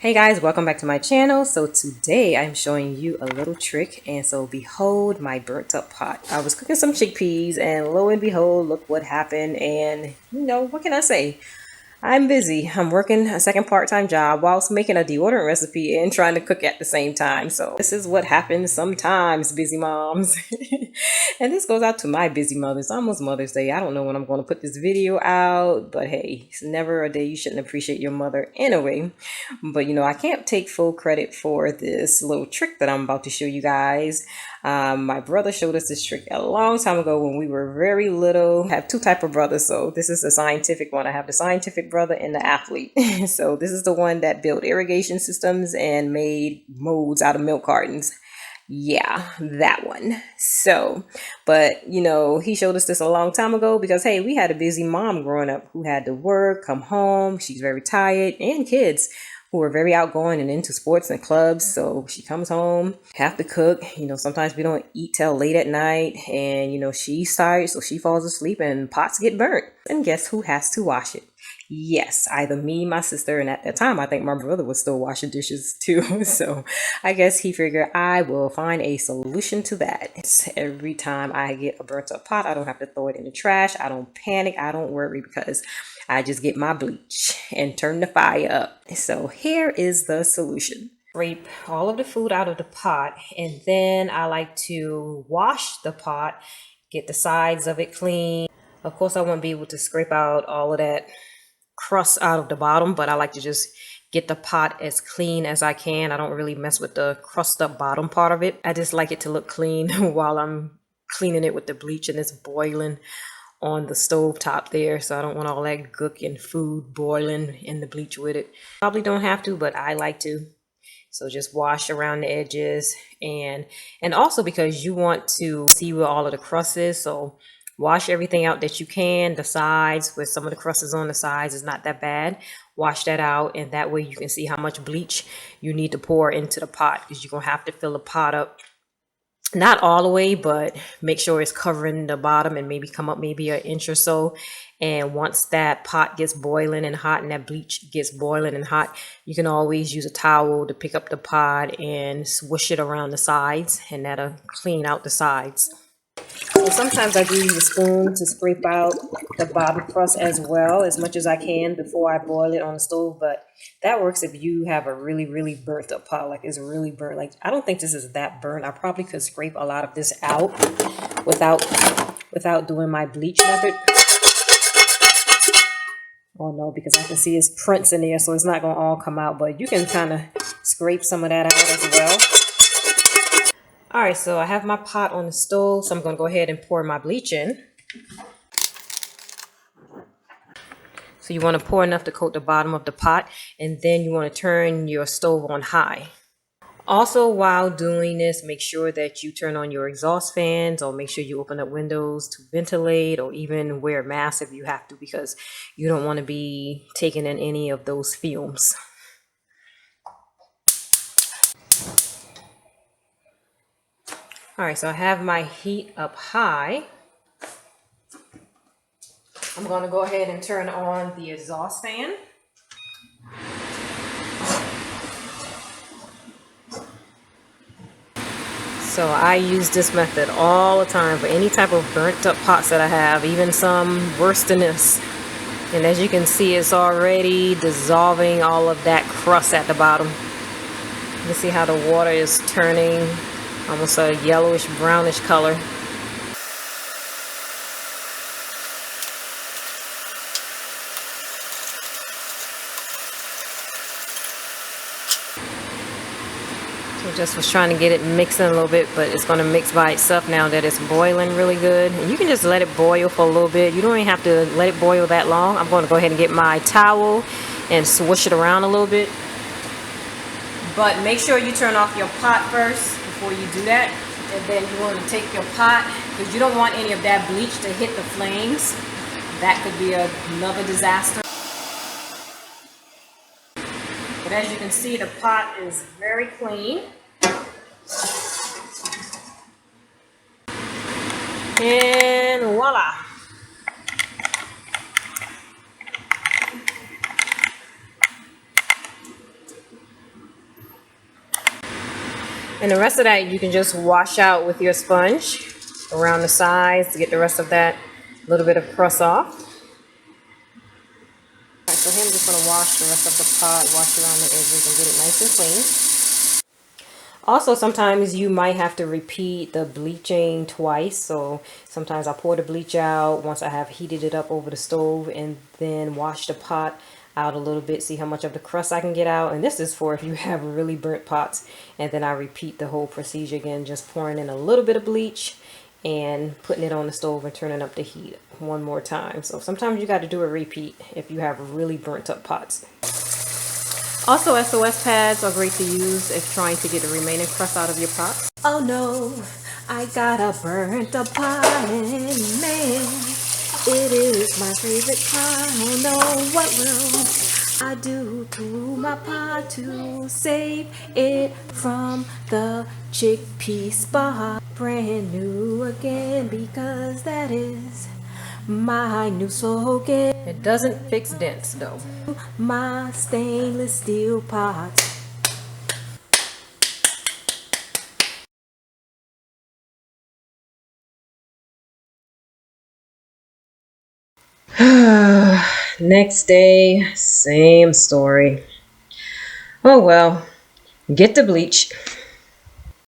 Hey guys, welcome back to my channel. So today I'm showing you a little trick, and so behold my burnt up pot. I was cooking some chickpeas and lo and behold, look what happened. And what can I say? I'm busy. I'm working a second part-time job whilst making a deodorant recipe and trying to cook at the same time. So this is what happens sometimes, busy moms. And this goes out to my busy mothers. Almost Mother's Day. I don't know when I'm going to put this video out, but hey, it's never a day you shouldn't appreciate your mother anyway. But I can't take full credit for this little trick that I'm about to show you guys. My brother showed us this trick a long time ago when we were very little. I have two type of brothers, so this is the scientific one. I have the scientific brother and the athlete. So this is the one that built irrigation systems and made molds out of milk cartons. Yeah, that one. So, but he showed us this a long time ago because hey, we had a busy mom growing up who had to work, come home, she's very tired, and kids who are very outgoing and into sports and clubs. So she comes home, have to cook. Sometimes we don't eat till late at night, and she's tired, so she falls asleep and pots get burnt. And guess who has to wash it? Yes, either me, my sister, and at that time, I think my brother was still washing dishes too. So I guess he figured I will find a solution to that. Every time I get a burnt up pot, I don't have to throw it in the trash. I don't panic. I don't worry because I just get my bleach and turn the fire up. So here is the solution. Scrape all of the food out of the pot, and then I like to wash the pot, get the sides of it clean. Of course, I won't be able to scrape out all of that crust out of the bottom, but I like to just get the pot as clean as I can. I don't really mess with the crust up bottom part of it. I just like it to look clean while I'm cleaning it with the bleach and it's boiling on the stove top there. So I don't want all that gook and food boiling in the bleach with it. Probably don't have to, but I like to. So just wash around the edges, and also because you want to see where all of the crust is, so wash everything out that you can. The sides, where some of the crust is on the sides, is not that bad. Wash that out, and that way you can see how much bleach you need to pour into the pot, because you're going to have to fill the pot up. Not all the way, but make sure it's covering the bottom and maybe come up maybe an inch or so. And once that pot gets boiling and hot and that bleach gets boiling and hot, you can always use a towel to pick up the pot and swish it around the sides, and that'll clean out the sides. So sometimes I do use a spoon to scrape out the bottom crust as well, as much as I can before I boil it on the stove. But that works if you have a really, really burnt up pot, like it's really burnt. Like I don't think this is that burnt. I probably could scrape a lot of this out without doing my bleach method. Oh no, because I can see it's prints in there, so it's not gonna all come out, but you can kind of scrape some of that out as well. All right, so I have my pot on the stove, so I'm going to go ahead and pour my bleach in. So you want to pour enough to coat the bottom of the pot, and then you want to turn your stove on high. Also, while doing this, make sure that you turn on your exhaust fans, or make sure you open up windows to ventilate, or even wear a mask if you have to, because you don't want to be taking in any of those fumes. All right, so I have my heat up high. I'm going to go ahead and turn on the exhaust fan. So I use this method all the time for any type of burnt up pots that I have, even some worse than this. And as you can see, it's already dissolving all of that crust at the bottom. You can see how the water is turning almost a yellowish brownish color. So just was trying to get it mixing a little bit, but it's going to mix by itself now that it's boiling really good. And you can just let it boil for a little bit. You don't even have to let it boil that long. I'm going to go ahead and get my towel and swish it around a little bit. But make sure you turn off your pot first before you do that. And then you want to take your pot, because you don't want any of that bleach to hit the flames. That could be another disaster. But as you can see, the pot is very clean. And voila. And the rest of that you can just wash out with your sponge around the sides to get the rest of that little bit of crust off. Alright, so here I'm just going to wash the rest of the pot, wash around the edges and get it nice and clean. Also, sometimes you might have to repeat the bleaching twice. So sometimes I pour the bleach out once I have heated it up over the stove and then wash the pot out a little bit, see how much of the crust I can get out. And this is for if you have really burnt pots. And then I repeat the whole procedure again, just pouring in a little bit of bleach and putting it on the stove and turning up the heat one more time. So sometimes you got to do a repeat if you have really burnt up pots. Also, SOS pads are great to use if trying to get the remaining crust out of your pot. Oh no, I got a burnt up pot and man, it is my favorite pot. Oh no, what will I do to my pot to save it from the chickpea spot? Brand new again, because that is my new slogan. It doesn't fix dents though. My stainless steel pot. Next day, same story. Oh well, get the bleach,